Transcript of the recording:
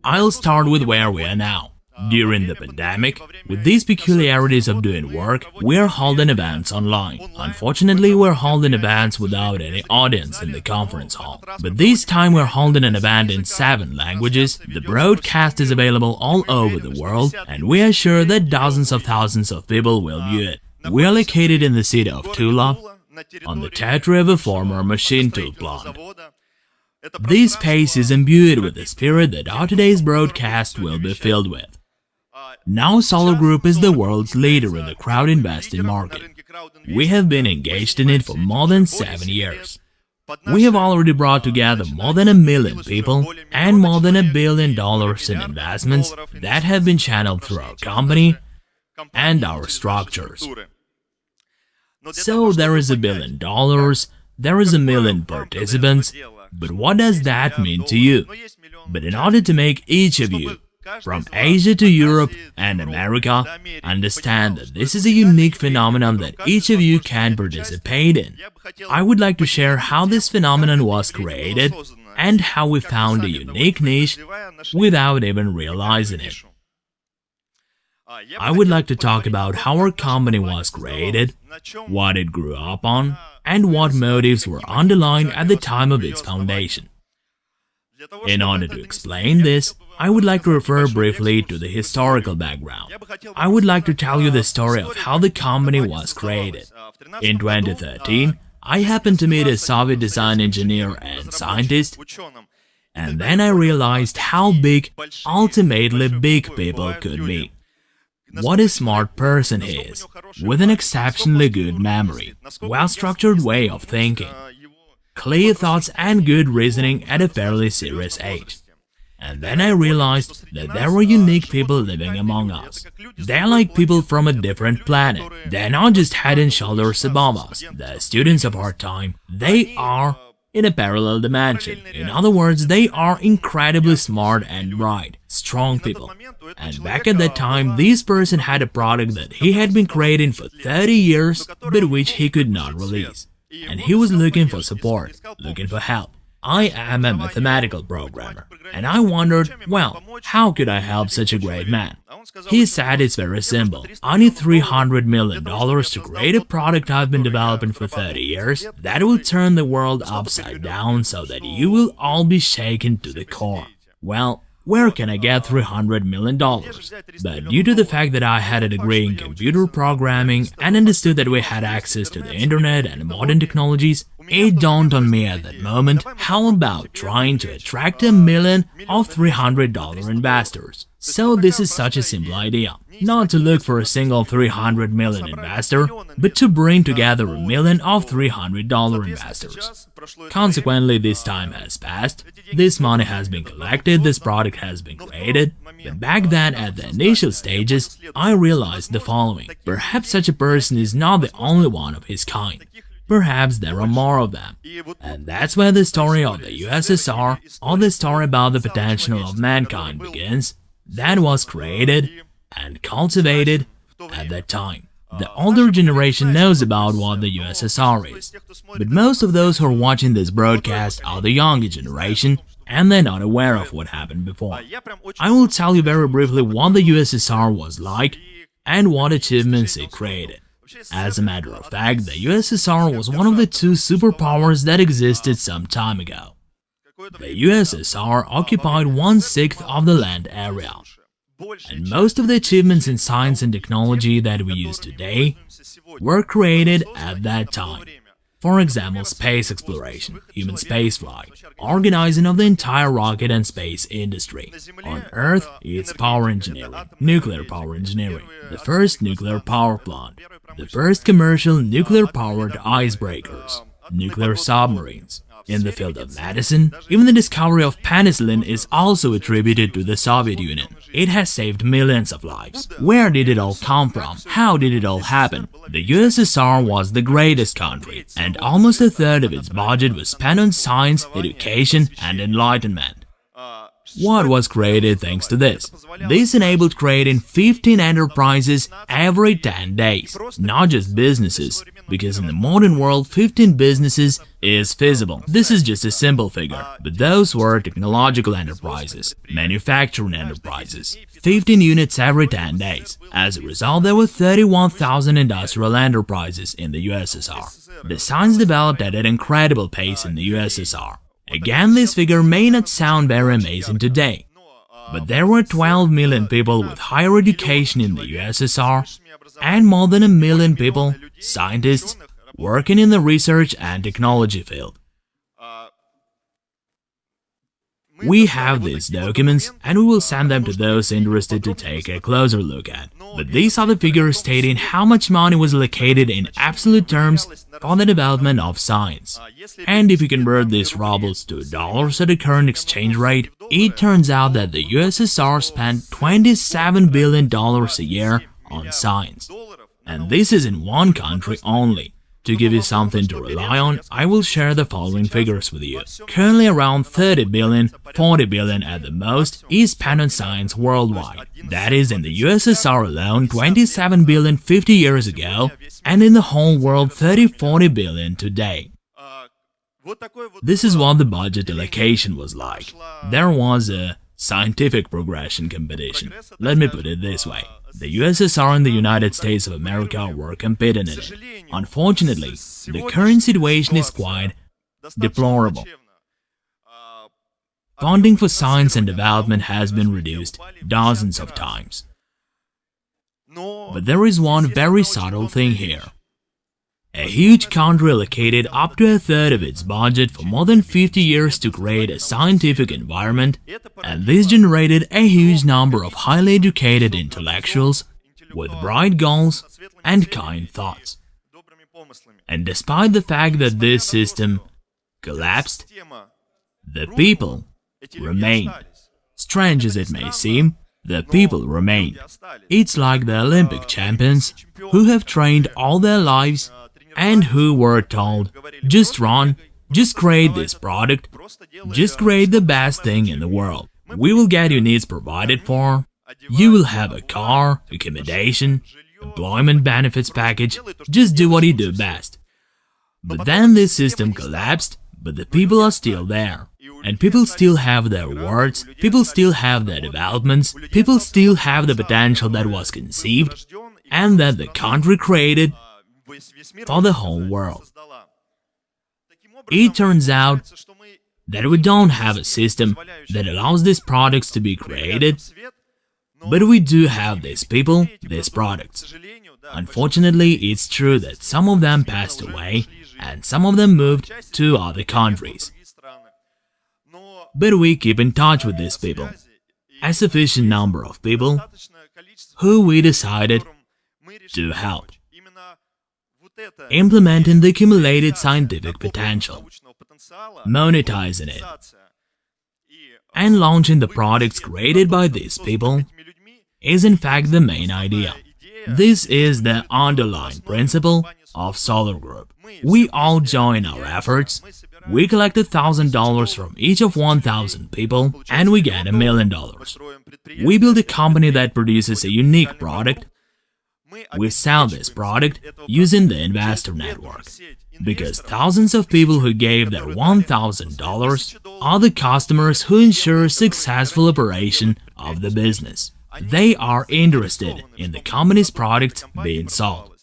I'll start with where we are now. During the pandemic, with these peculiarities of doing work, we're holding events online. Unfortunately, we're holding events without any audience in the conference hall. But this time we're holding an event in 7 languages, the broadcast is available all over the world, and we are sure that dozens of thousands of people will view it. We are located in the city of Tula, on the territory of a former machine tool plant. This space is imbued with the spirit that our today's broadcast will be filled with. Now Solargroup is the world's leader in the crowd investing market. We have been engaged in it for more than 7 years. We have already brought together more than 1 million people and more than $1 billion in investments that have been channeled through our company and our structures. So there is $1 billion, there is 1 million participants, but what does that mean to you? But in order to make each of you, from Asia to Europe and America, understand that this is a unique phenomenon that each of you can participate in, I would like to share how this phenomenon was created and how we found a unique niche without even realizing it. I would like to talk about how our company was created, what it grew up on, and what motives were underlying at the time of its foundation. In order to explain this, I would like to refer briefly to the historical background. I would like to tell you the story of how the company was created. In 2013, I happened to meet a Soviet design engineer and scientist, and then I realized how big, ultimately big people could be. What a smart person he is, with an exceptionally good memory, well-structured way of thinking, clear thoughts and good reasoning at a fairly serious age. And then I realized that there were unique people living among us. They're like people from a different planet. They're not just head and shoulders above us. They're students of our time. They are in a parallel dimension. In other words, they are incredibly smart and bright, strong people. And back at that time, this person had a product that he had been creating for 30 years, but which he could not release. And he was looking for support, looking for help. I am a mathematical programmer, and I wondered, well, how could I help such a great man? He said it's very simple. I need $300 million to create a product I've been developing for 30 years that will turn the world upside down so that you will all be shaken to the core. Well, where can I get $300 million? But due to the fact that I had a degree in computer programming and understood that we had access to the internet and modern technologies, it dawned on me at that moment, how about trying to attract 1 million of $300 investors? So this is such a simple idea, not to look for a single $300 million investor, but to bring together 1 million of $300 investors. Consequently, this time has passed, this money has been collected, this product has been created, but back then at the initial stages, I realized the following: perhaps such a person is not the only one of his kind. Perhaps there are more of them. And that's where the story of the USSR, or the story about the potential of mankind begins, that was created and cultivated at that time. The older generation knows about what the USSR is, but most of those who are watching this broadcast are the younger generation, and they're not aware of what happened before. I will tell you very briefly what the USSR was like and what achievements it created. As a matter of fact, the USSR was one of the 2 superpowers that existed some time ago. The USSR occupied 1/6 of the land area, and most of the achievements in science and technology that we use today were created at that time. For example, space exploration, human spaceflight, organizing of the entire rocket and space industry. On Earth, it's power engineering, nuclear power engineering, the first nuclear power plant, the first commercial nuclear-powered icebreakers, nuclear submarines. In the field of medicine, even the discovery of penicillin is also attributed to the Soviet Union. It has saved millions of lives. Where did it all come from? How did it all happen? The USSR was the greatest country, and almost a third of its budget was spent on science, education, and enlightenment. What was created thanks to this? This enabled creating 15 enterprises every 10 days, not just businesses, because in the modern world 15 businesses is feasible. This is just a simple figure, but those were technological enterprises, manufacturing enterprises. 15 units every 10 days. As a result, there were 31,000 industrial enterprises in the USSR. The science developed at an incredible pace in the USSR. Again, this figure may not sound very amazing today, but there were 12 million people with higher education in the USSR and more than a million people, scientists, working in the research and technology field. We have these documents and we will send them to those interested to take a closer look at. But these are the figures stating how much money was allocated in absolute terms for the development of science. And if you convert these rubles to dollars at the current exchange rate, it turns out that the USSR spent $27 billion a year on science. And this is in one country only. To give you something to rely on, I will share the following figures with you. Currently around 30 billion, 40 billion at the most is spent on science worldwide. That is, in the USSR alone 27 billion 50 years ago, and in the whole world 30-40 billion today. This is what the budget allocation was like. There was a scientific progression competition. Let me put it this way. The USSR and the United States of America were competing in it. Unfortunately, the current situation is quite deplorable. Funding for science and development has been reduced dozens of times. But there is one very subtle thing here. A huge country allocated up to a third of its budget for more than 50 years to create a scientific environment, and this generated a huge number of highly educated intellectuals with bright goals and kind thoughts. And despite the fact that this system collapsed, the people remained. Strange as it may seem, the people remained. It's like the Olympic champions who have trained all their lives and who were told, just run, just create this product, just create the best thing in the world. We will get your needs provided for, you will have a car, accommodation, employment benefits package, just do what you do best. But then this system collapsed, but the people are still there. And people still have their words, people still have their developments, people still have the potential that was conceived and that the country created for the whole world. It turns out that we don't have a system that allows these products to be created, but we do have these people, these products. Unfortunately, it's true that some of them passed away and some of them moved to other countries. But we keep in touch with these people, a sufficient number of people who we decided to help, implementing the accumulated scientific potential, monetizing it, and launching the products created by these people is in fact the main idea. This is the underlying principle of Solargroup. We all join our efforts, we collect $1,000 from each of 1,000 people and we get $1 million. We build a company that produces a unique product. We sell this product using the investor network, because thousands of people who gave their $1,000 are the customers who ensure successful operation of the business. They are interested in the company's product being sold.